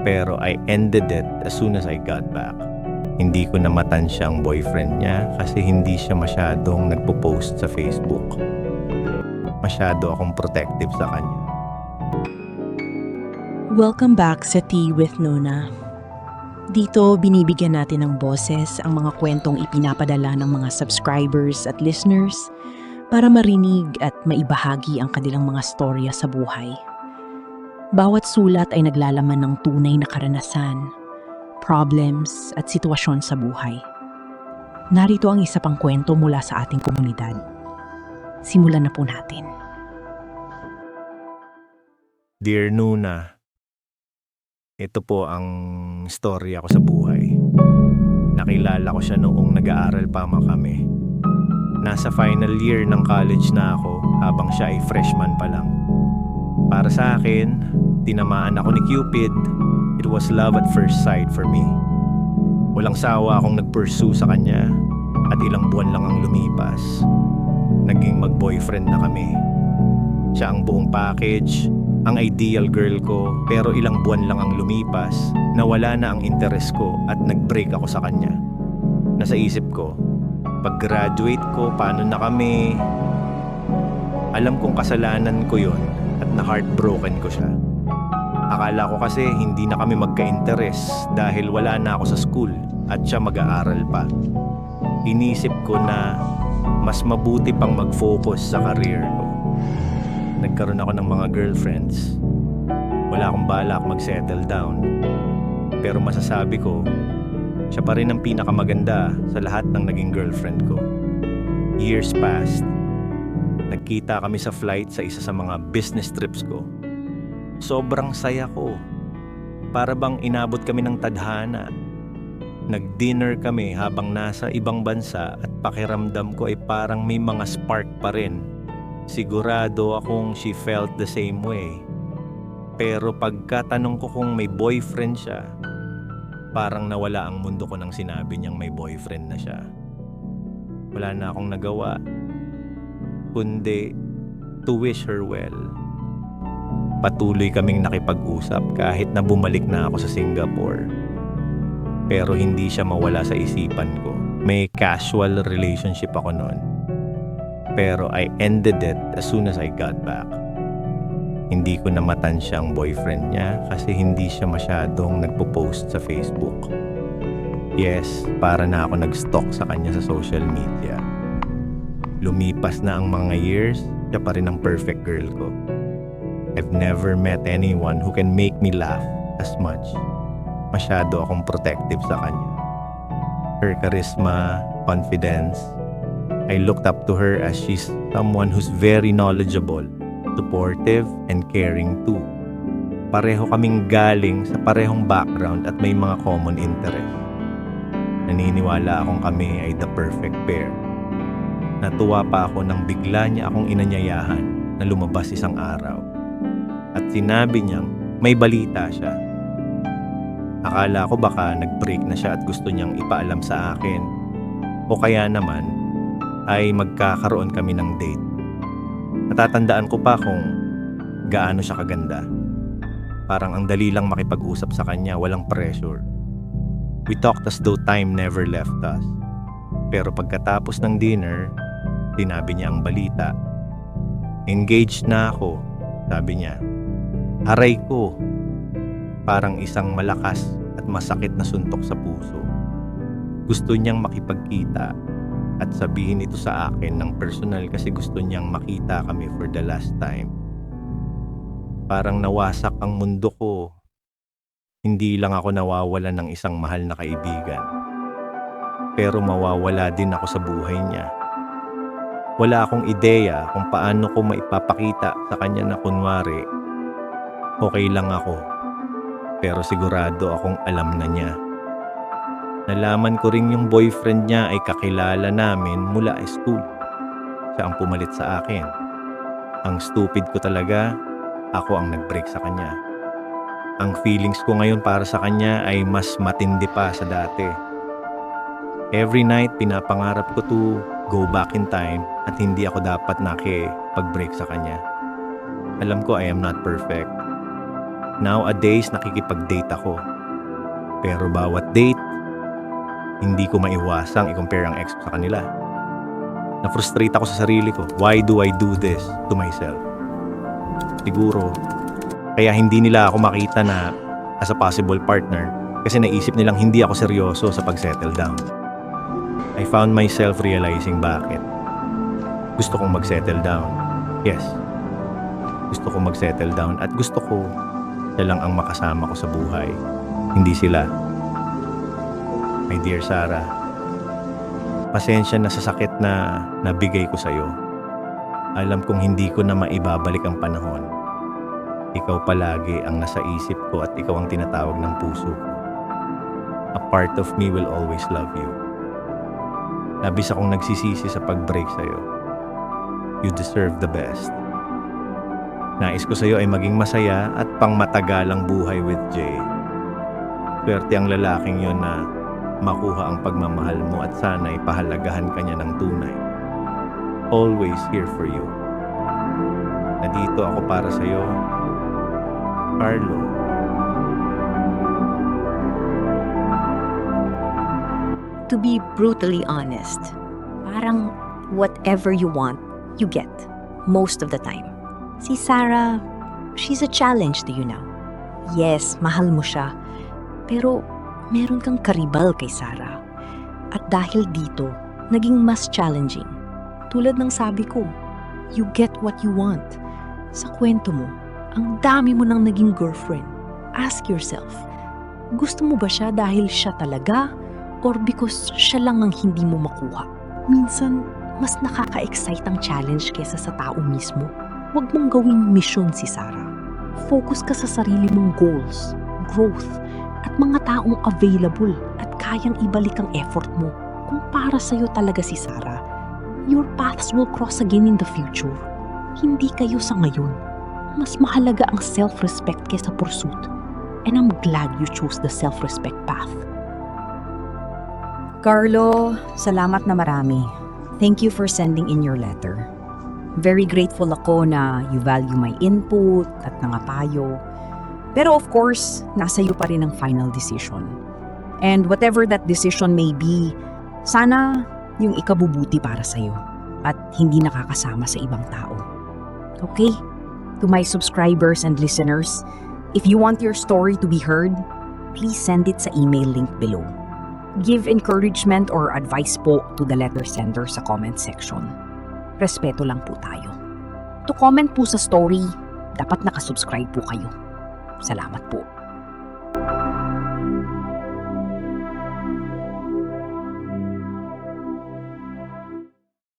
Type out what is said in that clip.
Pero I ended it as soon as I got back. Hindi ko namatansya ang boyfriend niya kasi hindi siya masyadong nagpo-post sa Facebook. Masyado akong protective sa kanya. Welcome back sa Tea with Nona. Dito, binibigyan natin ng boses ang mga kwentong ipinapadala ng mga subscribers at listeners para marinig at maibahagi ang kanilang mga storya sa buhay. Bawat sulat ay naglalaman ng tunay na karanasan, problems at sitwasyon sa buhay. Narito ang isa pang kwento mula sa ating komunidad. Simulan na po natin. Dear Nuna, ito po ang storya ko sa buhay. Nakilala ko siya noong nag-aaral pa kami. Nasa final year ng college na ako habang siya ay freshman pa lang. Para sa akin, tinamaan ako ni Cupid. It was love at first sight for me. Walang sawa akong nag-pursue sa kanya at ilang buwan lang ang lumipas. Naging mag-boyfriend na kami. Siya ang buong package, ang ideal girl ko, pero ilang buwan lang ang lumipas, nawala na ang interest ko at nag-break ako sa kanya. Nasa isip ko, pag-graduate ko, paano na kami? Alam kong kasalanan ko yon at na-heartbroken ko siya. Akala ko kasi hindi na kami magka-interest dahil wala na ako sa school at siya mag-aaral pa. Inisip ko na mas mabuti pang mag-focus sa career ko. Nagkaroon ako ng mga girlfriends. Wala akong balak mag-settle down. Pero masasabi ko, siya pa rin ang pinakamaganda sa lahat ng naging girlfriend ko. Years passed. Nagkita kami sa flight sa isa sa mga business trips ko. Sobrang saya ko. Para bang inabot kami ng tadhana. Nag-dinner kami habang nasa ibang bansa at pakiramdam ko ay parang may mga spark pa rin. Sigurado akong she felt the same way. Pero pagkatanong ko kung may boyfriend siya, parang nawala ang mundo ko nang sinabi niyang may boyfriend na siya. Wala na akong nagawa, kundi to wish her well. Patuloy kaming nakipag-usap kahit na bumalik na ako sa Singapore. Pero hindi siya mawala sa isipan ko. May casual relationship ako noon. Pero I ended it as soon as I got back. Hindi ko namatansya ang boyfriend niya kasi hindi siya masyadong nagpo-post sa Facebook. Yes, para na ako nag-stalk sa kanya sa social media. Lumipas na ang mga years, siya pa rin ang perfect girl ko. I've never met anyone who can make me laugh as much. Masyado akong protective sa kanya. Her charisma, confidence, I looked up to her as she's someone who's very knowledgeable, supportive, and caring too. Pareho kaming galing sa parehong background at may mga common interest. Naniniwala akong kami ay the perfect pair. Natuwa pa ako nang bigla niya akong inanyayahan na lumabas isang araw. At sinabi niyang may balita siya. Akala ko baka nag-break na siya at gusto niyang ipaalam sa akin. O kaya naman ay magkakaroon kami ng date. Natatandaan ko pa kung gaano siya kaganda. Parang ang dali lang makipag-usap sa kanya, walang pressure. We talked as though time never left us. Pero pagkatapos ng dinner, sinabi niya ang balita. Engaged na ako, sabi niya. Aray ko, parang isang malakas at masakit na suntok sa puso. Gusto niyang makipagkita at sabihin ito sa akin ng personal kasi gusto niyang makita kami for the last time. Parang nawasak ang mundo ko. Hindi lang ako nawawalan ng isang mahal na kaibigan. Pero mawawala din ako sa buhay niya. Wala akong ideya kung paano ko maipapakita sa kanya na kunwari, okay lang ako. Pero sigurado akong alam na niya. Nalaman ko rin yung boyfriend niya ay kakilala namin mula school. Siya ang pumalit sa akin. Ang stupid ko talaga, ako ang nag-break sa kanya. Ang feelings ko ngayon para sa kanya ay mas matindi pa sa dati. Every night, pinapangarap ko to go back in time at hindi ako dapat nakipag-break sa kanya. Alam ko I am not perfect. Nowadays, nakikipag-date ako. Pero bawat date, hindi ko maiwasang i-compare ang ex ko sa kanila. Na-frustrate ako sa sarili ko. Why do I do this to myself? Siguro, kaya hindi nila ako makita na as a possible partner kasi naisip nilang hindi ako seryoso sa pag-settle down. I found myself realizing bakit. Gusto kong mag-settle down. Yes. Gusto kong mag-settle down at gusto ko siya lang ang makasama ko sa buhay. Hindi sila. My dear Sarah, pasensya na sa sakit na nabigay ko sa'yo. Alam kong hindi ko na maibabalik ang panahon. Ikaw palagi ang nasa isip ko at ikaw ang tinatawag ng puso ko. A part of me will always love you. Labis akong nagsisisi sa pag-break sa'yo. You deserve the best. Nais ko sa'yo ay maging masaya at pangmatagalang buhay with Jay. Swerte ang lalaking yon na makuha ang pagmamahal mo at sana'y pahalagahan ka niya ng tunay. Always here for you. Nandito ako para sa'yo, Carlo. To be brutally honest, parang whatever you want, you get. Most of the time. Si Sarah, she's a challenge to you now. Yes, mahal mo siya. Pero meron kang karibal kay Sarah. At dahil dito, naging mas challenging. Tulad ng sabi ko, you get what you want. Sa kwento mo, ang dami mo nang naging girlfriend. Ask yourself, gusto mo ba siya dahil siya talaga? Or because siya lang ang hindi mo makuha? Minsan, mas nakaka-excite ang challenge kesa sa tao mismo. Huwag mong gawing mission si Sarah. Focus ka sa sarili mong goals, growth, at mga taong available at kayang ibalik ang effort mo. Kung para sa'yo talaga si Sarah, your paths will cross again in the future. Hindi kayo sa ngayon. Mas mahalaga ang self-respect kesa pursuit. And I'm glad you chose the self-respect path. Carlo, salamat na marami. Thank you for sending in your letter. Very grateful ako na you value my input at nangapayo. Pero of course, nasa iyo pa rin ang final decision. And whatever that decision may be, sana yung ikabubuti para sa'yo at hindi nakakasama sa ibang tao. Okay? To my subscribers and listeners, if you want your story to be heard, please send it sa email link below. Give encouragement or advice po to the letter sender sa comment section. Respeto lang po tayo. To comment po sa story, dapat nakasubscribe po kayo. Salamat po.